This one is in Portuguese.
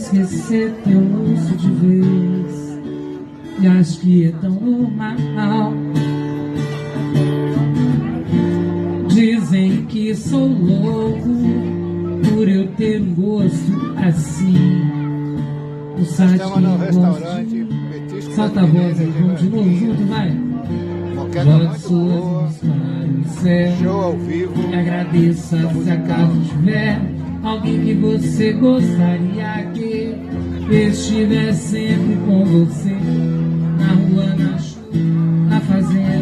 esquecer teu rosto de vez. E acho que é tão normal. Dizem que sou louco por eu ter um gosto assim. O site solta a voz aí, vamos de novo junto, vai. Jogue suas mãos para o céu. Show ao vivo. E agradeça se acaso tiver alguém que você gostaria que estivesse sempre com você. Na rua, na chuva, na fazenda.